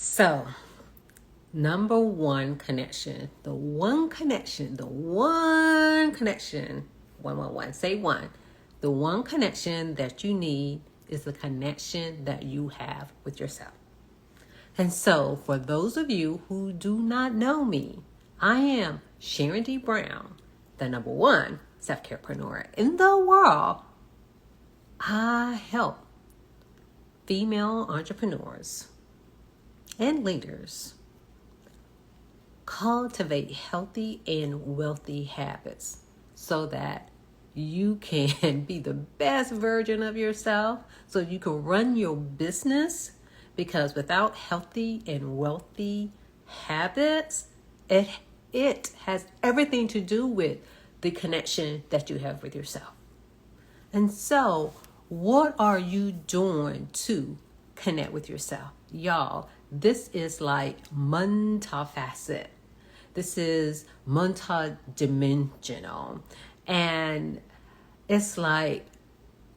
So, number one connection, the one connection, one, say one. The one connection that you need is the connection that you have with yourself. And so, for those of you who do not know me, I am Sharon D. Brown, the number one self-carepreneur in the world. I help female entrepreneurs and leaders cultivate healthy and wealthy habits so that you can be the best version of yourself, so you can run your business. Because without healthy and wealthy habits, it has everything to do with the connection that you have with yourself. And so, what are you doing to connect with yourself? Y'all, this is like multifaceted. This is multi-dimensional. And it's like,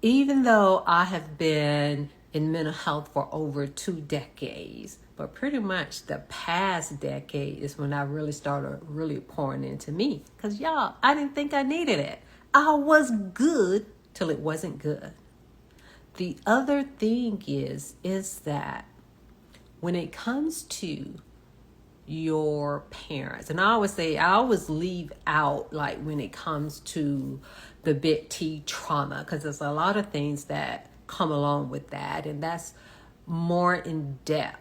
even though I have been in mental health for over 2 decades, but pretty much the past decade is when I really started pouring into me. Because y'all, I didn't think I needed it. I was good till it wasn't good. The other thing is that when it comes to your parents, and I always leave out like when it comes to the big T trauma, because there's a lot of things that come along with that, and that's more in depth.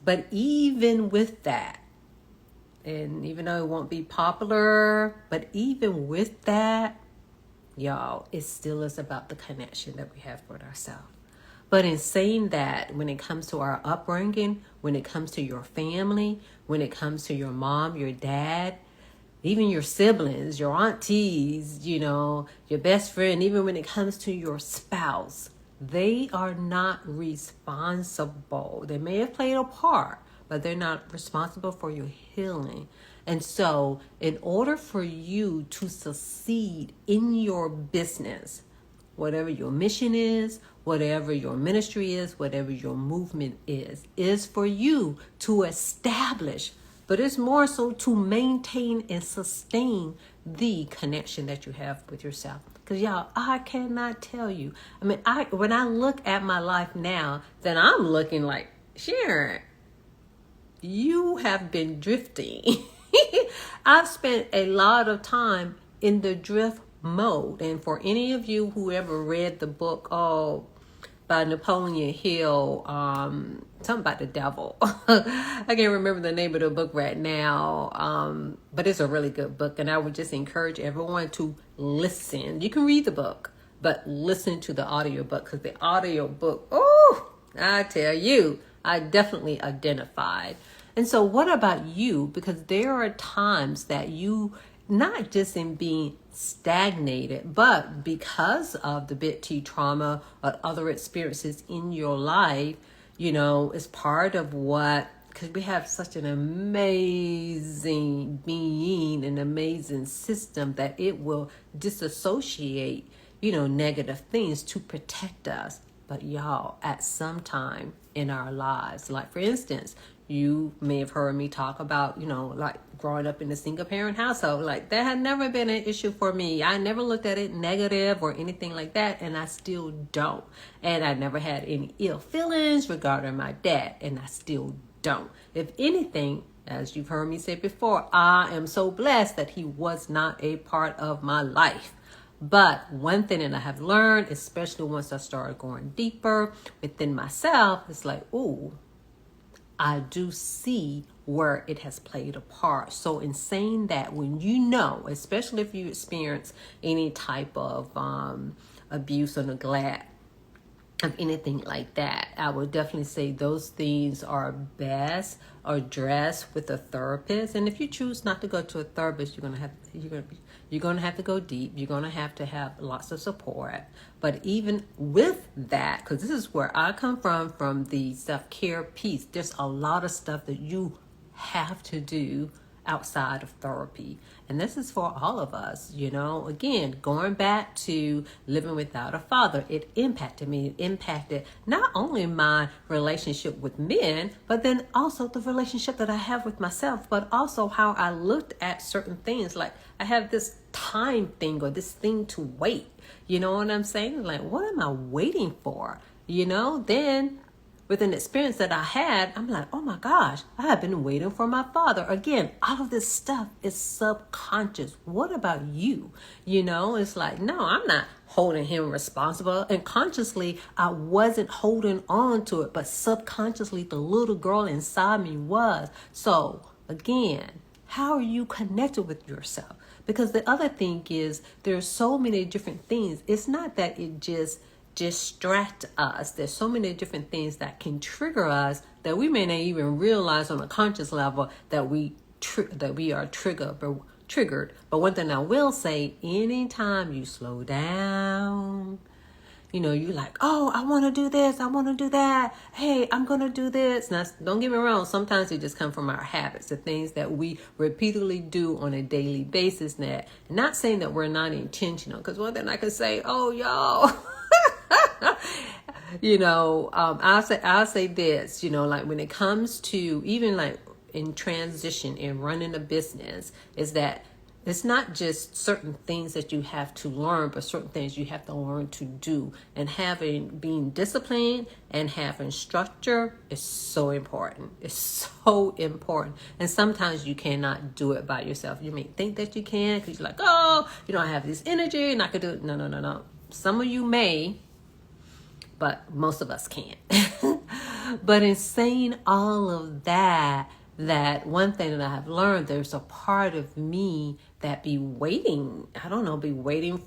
But even with that, and even though it won't be popular, but even with that, y'all, it still is about the connection that we have with ourselves. But in saying that, when it comes to our upbringing, when it comes to your family, when it comes to your mom, your dad, even your siblings, your aunties, your best friend, even when it comes to your spouse, they are not responsible. They may have played a part, but they're not responsible for your healing. And so, in order for you to succeed in your business, whatever your mission is, whatever your ministry is, whatever your movement is for you to establish, but it's more so to maintain and sustain the connection that you have with yourself. Because y'all, I cannot tell you. When I look at my life now, then I'm looking like, Sharon, you have been drifting. I've spent a lot of time in the drift mode. And for any of you who ever read the book by Napoleon Hill, something about the devil. I can't remember the name of the book right now, but it's a really good book, and I would just encourage everyone to listen. You can read the book, but listen to the audiobook, because the audiobook, I tell you, I definitely identified. And so what about you? Because there are times that you, not just in being stagnated, but because of the big T trauma or other experiences in your life, it's part of because we have such an amazing being, an amazing system, that it will disassociate, negative things to protect us. But y'all, at some time in our lives, like for instance, you may have heard me talk about, like growing up in a single parent household. Like that had never been an issue for me. I never looked at it negative or anything like that, and I still don't. And I never had any ill feelings regarding my dad, and I still don't. If anything, as you've heard me say before, I am so blessed that he was not a part of my life. But one thing that I have learned, especially once I started going deeper within myself, is like, I do see where it has played a part. So in saying that, when especially if you experience any type of abuse or neglect of anything like that, I would definitely say those things are best addressed with a therapist. And if you choose not to go to a therapist, you're gonna have to go deep. You're gonna have to have lots of support. But even with that, because this is where I come from the self-care piece, there's a lot of stuff that you have to do outside of therapy. And this is for all of us, again, going back to living without a father, it impacted me. It impacted not only my relationship with men, but then also the relationship that I have with myself, but also how I looked at certain things. Like I have this time thing or this thing to wait. You know what I'm saying? Like, what am I waiting for? Then with an experience that I had, I'm like, oh my gosh, I have been waiting for my father. Again, all of this stuff is subconscious. What about you? It's like, no, I'm not holding him responsible. And consciously, I wasn't holding on to it, but subconsciously, the little girl inside me was. So again, how are you connected with yourself? Because the other thing is, there's so many different things. It's not that it just distract us. There's so many different things that can trigger us that we may not even realize on a conscious level that we are triggered. But one thing I will say, anytime you slow down, you're like, oh, I want to do this, I want to do that. Hey, I'm going to do this. Now, don't get me wrong. Sometimes it just comes from our habits, the things that we repeatedly do on a daily basis. Not saying that we're not intentional, because one thing I can say, oh, y'all, I'll say this, like when it comes to even like in transition and running a business, is that it's not just certain things that you have to learn, but certain things you have to learn to do. And being disciplined and having structure is so important. It's so important. And sometimes you cannot do it by yourself. You may think that you can because you're like, oh, I have this energy and I could do it. No. Some of you may, but most of us can't. But in saying all of that one thing that I have learned, there's a part of me that be waiting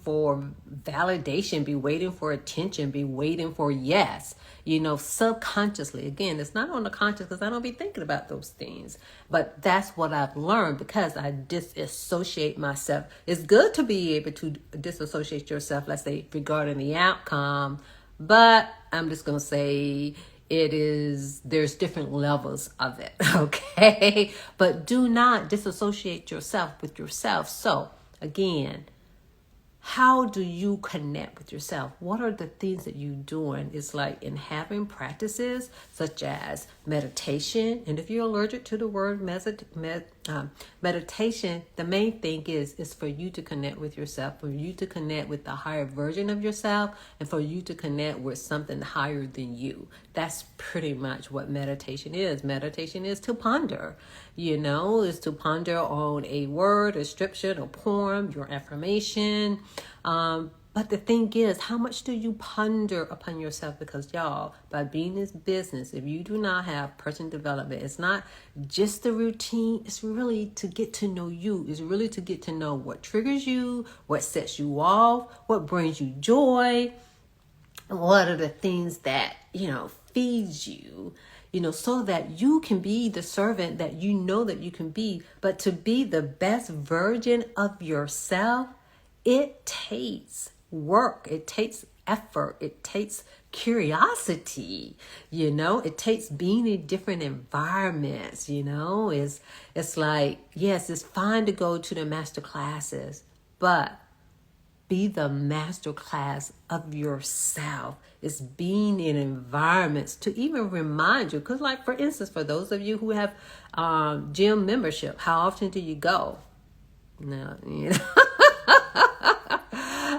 for validation, be waiting for attention, be waiting for yes, subconsciously. Again, it's not on the conscious because I don't be thinking about those things. But that's what I've learned because I disassociate myself. It's good to be able to disassociate yourself, let's say, regarding the outcome. But I'm just going to say there's different levels of it, okay? But do not disassociate yourself with yourself. So again, how do you connect with yourself? What are the things that you're doing? It's like in having practices such as meditation. And if you're allergic to the word meditation, the main thing is for you to connect with yourself, for you to connect with the higher version of yourself, and for you to connect with something higher than you. That's pretty much what meditation is. Meditation is to ponder, is to ponder on a word, a scripture, a poem, your affirmation. But the thing is, how much do you ponder upon yourself? Because y'all, by being in this business, if you do not have personal development, it's not just the routine. It's really to get to know you. It's really to get to know what triggers you, what sets you off, what brings you joy, and what are the things that, feeds you, so that you can be the servant that you know that you can be. But to be the best version of yourself, it takes work, it takes effort, it takes curiosity, it takes being in different environments, it's like, yes, it's fine to go to the master classes, but be the master class of yourself. It's being in environments to even remind you. Because like, for instance, for those of you who have gym membership, how often do you go? No,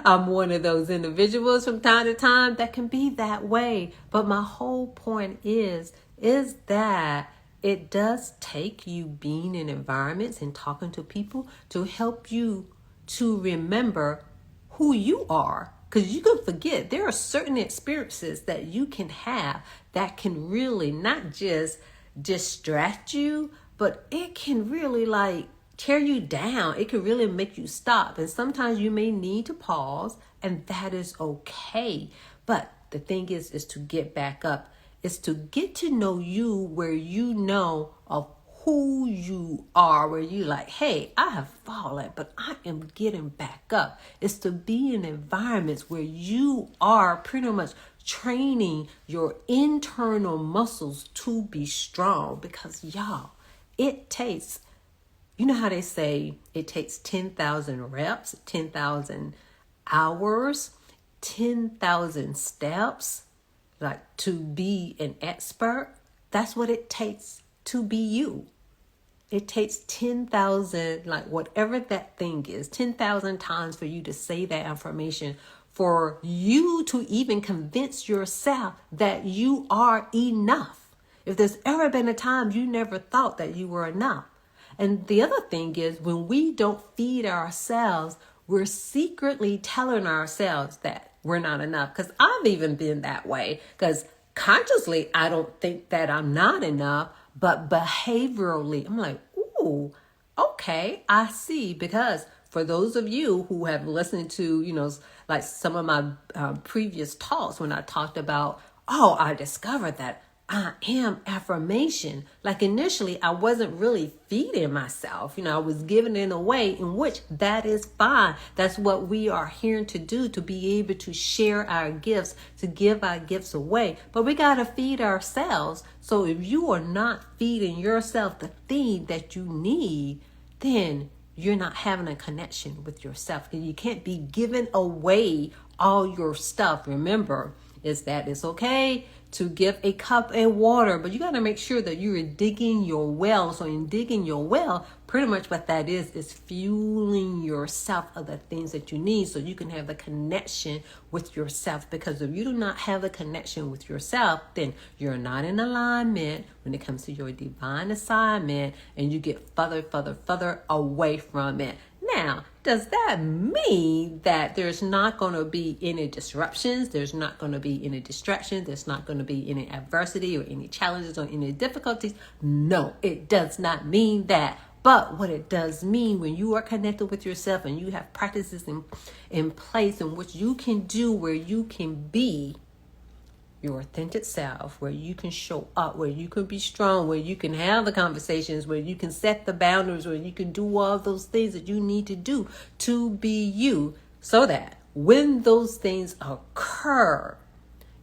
I'm one of those individuals from time to time that can be that way. But my whole point is that it does take you being in environments and talking to people to help you to remember who you are. Because you can forget, there are certain experiences that you can have that can really not just distract you, but it can really like tear you down. It can really make you stop. And sometimes you may need to pause, and that is okay. But the thing is to get back up. It's to get to know you where you know of who you are, where you like, hey, I have fallen, but I am getting back up. It's to be in environments where you are pretty much training your internal muscles to be strong. Because y'all, it takes You know how they say it takes 10,000 reps, 10,000 hours, 10,000 steps, like to be an expert? That's what it takes to be you. It takes 10,000, like whatever that thing is, 10,000 times for you to say that affirmation, for you to even convince yourself that you are enough. If there's ever been a time you never thought that you were enough. And the other thing is, when we don't feed ourselves, we're secretly telling ourselves that we're not enough. Because I've even been that way. Because consciously, I don't think that I'm not enough. But behaviorally, I'm like, ooh, okay, I see. Because for those of you who have listened to, like some of my previous talks when I talked about, I discovered that I am affirmation. Like initially, I wasn't really feeding myself. I was giving it away, in which that is fine. That's what we are here to do, to be able to share our gifts, to give our gifts away. But we got to feed ourselves. So if you are not feeding yourself the feed that you need, then you're not having a connection with yourself. And you can't be giving away all your stuff. Remember, is that it's okay to give a cup of water, but you got to make sure that you're digging your well. So in digging your well, pretty much what that is fueling yourself of the things that you need, so you can have the connection with yourself. Because if you do not have the connection with yourself, then you're not in alignment when it comes to your divine assignment, and you get further away from it. Now, does that mean that there's not going to be any disruptions? There's not going to be any distractions? There's not going to be any adversity or any challenges or any difficulties? No, it does not mean that. But what it does mean, when you are connected with yourself and you have practices in place in which you can do, where you can be your authentic self, where you can show up, where you can be strong, where you can have the conversations, where you can set the boundaries, where you can do all those things that you need to do to be you, so that when those things occur,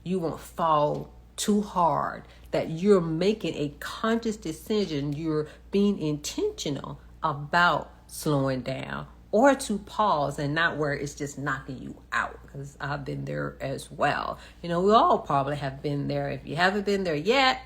you won't fall too hard, that you're making a conscious decision, you're being intentional about slowing down, or to pause, and not where it's just knocking you out. Because I've been there as well. We all probably have been there. If you haven't been there yet,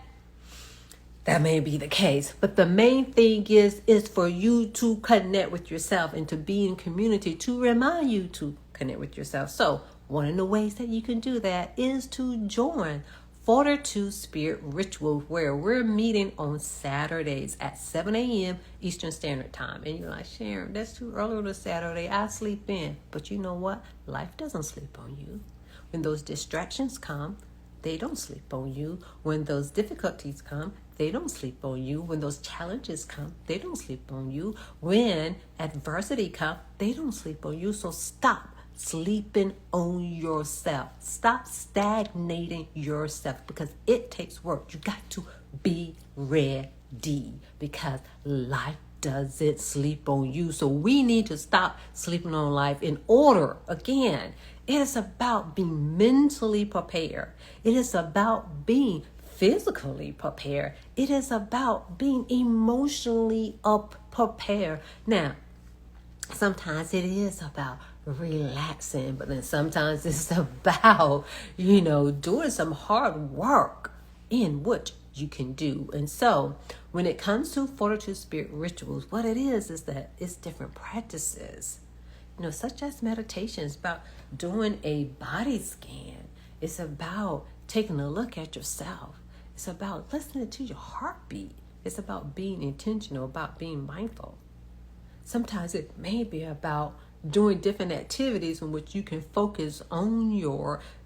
that may be the case. But the main thing is for you to connect with yourself and to be in community to remind you to connect with yourself. So one of the ways that you can do that is to join Fortitude Spirit Rituals, where we're meeting on Saturdays at 7 a.m. Eastern Standard Time. And you're like, Sharon, that's too early on a Saturday. I sleep in. But you know what? Life doesn't sleep on you. When those distractions come, they don't sleep on you. When those difficulties come, they don't sleep on you. When those challenges come, they don't sleep on you. When adversity comes, they don't sleep on you. So stop sleeping on yourself. Stop stagnating yourself, because it takes work. You got to be ready, because life doesn't sleep on you. So we need to stop sleeping on life in order. Again, it is about being mentally prepared. It is about being physically prepared. It is about being emotionally prepared. Now, sometimes it is about relaxing, but then sometimes it's about, doing some hard work in which you can do. And so when it comes to Fortitude Spirit Rituals, what it is that it's different practices, such as meditation. It's about doing a body scan. It's about taking a look at yourself. It's about listening to your heartbeat. It's about being intentional, about being mindful. Sometimes it may be about doing different activities in which you can focus on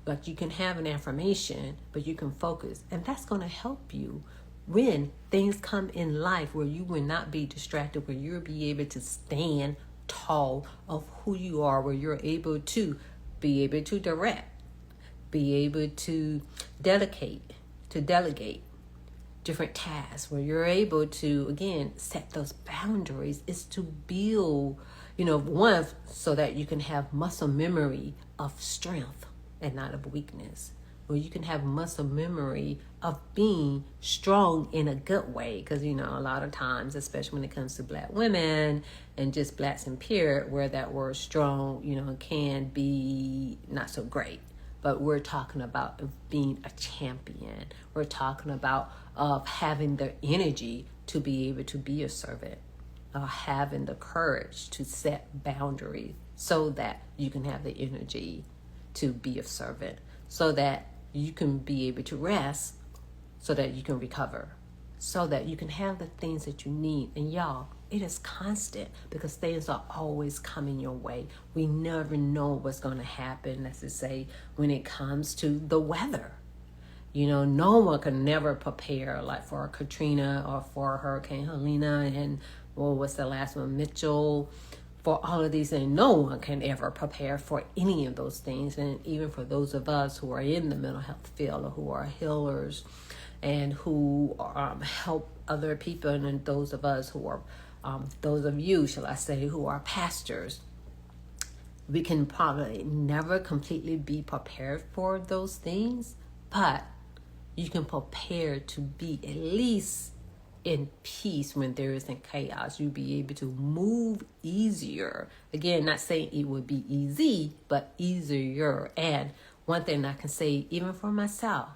like you can have an affirmation, but you can focus. And that's going to help you when things come in life where you will not be distracted, where you'll be able to stand tall of who you are, where you're able to direct, be able to delegate different tasks, where you're able to, again, set those boundaries. Is to build, one, so that you can have muscle memory of strength and not of weakness, where you can have muscle memory of being strong in a good way. Because, a lot of times, especially when it comes to Black women and just Blacks in period, where that word strong, can be not so great. But we're talking about being a champion. We're talking about having the energy to be able to be a servant, having the courage to set boundaries so that you can have the energy to be a servant, so that you can be able to rest, so that you can recover, so that you can have the things that you need. And y'all, it is constant, because things are always coming your way. We never know what's going to happen, let's just say, when it comes to the weather. No one can never prepare, like for a Katrina or for Hurricane Helena and, what's the last one, Mitchell, for all of these things. No one can ever prepare for any of those things. And even for those of us who are in the mental health field, or who are healers and who help other people, and those of us who are, those of you, shall I say, who are pastors, we can probably never completely be prepared for those things, but you can prepare to be at least in peace when there isn't chaos. You'll be able to move easier. Again, not saying it would be easy, but easier. And one thing I can say, even for myself,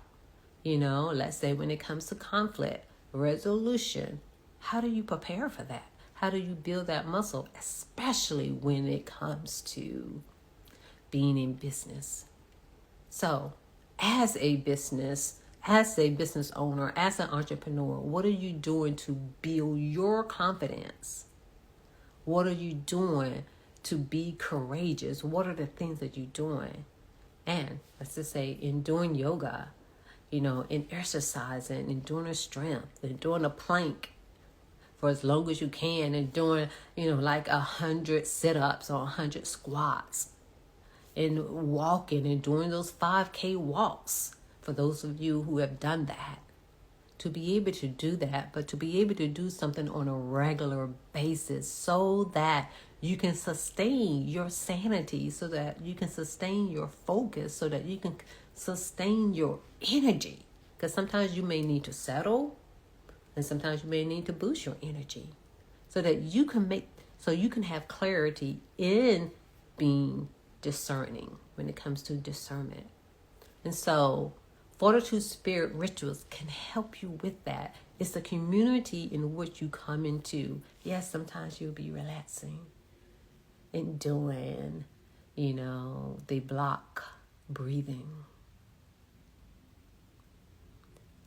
let's say when it comes to conflict resolution, how do you prepare for that? How do you build that muscle, especially when it comes to being in business? So, as a business owner, as an entrepreneur, what are you doing to build your confidence? What are you doing to be courageous? What are the things that you're doing? And let's just say, in doing yoga, in exercising, in doing a strength, in doing a plank for as long as you can, and doing, like 100 sit-ups or 100 squats, and walking and doing those 5K walks. For those of you who have done that, to be able to do that, but to be able to do something on a regular basis, so that you can sustain your sanity, so that you can sustain your focus, so that you can sustain your energy. Because sometimes you may need to settle, and sometimes you may need to boost your energy, so that you can have clarity in being discerning when it comes to discernment. And so Fortitude Spirit Rituals can help you with that. It's the community in which you come into. Yes, sometimes you'll be relaxing and doing, the block breathing.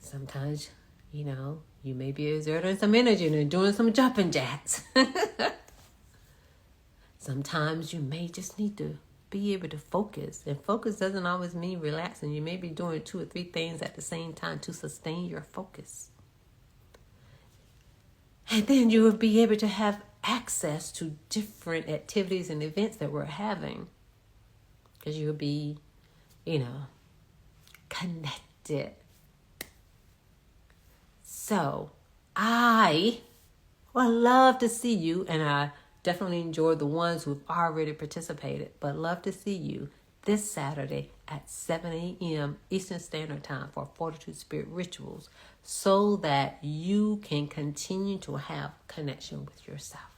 Sometimes, you may be exerting some energy and doing some jumping jacks. Sometimes you may just need to be able to focus. And focus doesn't always mean relaxing. You may be doing 2 or 3 things at the same time to sustain your focus. And then you will be able to have access to different activities and events that we're having. Because you'll be, connected. So I would love to see you, and I definitely enjoy the ones who've already participated, but love to see you this Saturday at 7 a.m. Eastern Standard Time for Fortitude Spirit Rituals, so that you can continue to have connection with yourself.